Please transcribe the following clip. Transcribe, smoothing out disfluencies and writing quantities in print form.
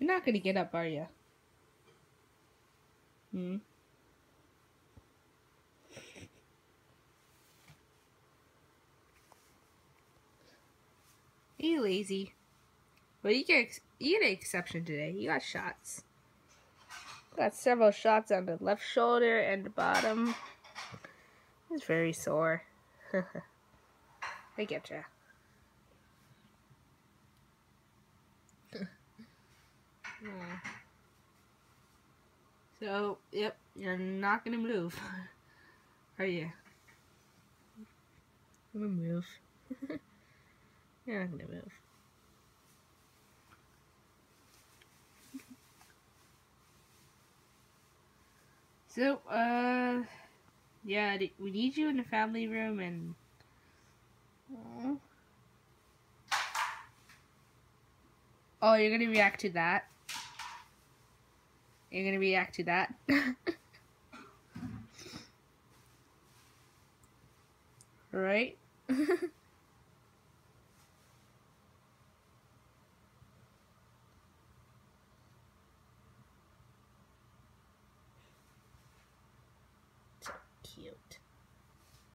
You're not gonna get up, are you? Hmm? You lazy. Well, you get an exception today. You got shots. Got several shots on the left shoulder and the bottom. It's very sore. I get ya. So, yep, you're not gonna move, are you? I'm gonna move. You're not gonna move. So, yeah, we need you in the family room and... Oh, you're gonna react to that? You're gonna react to that? Right?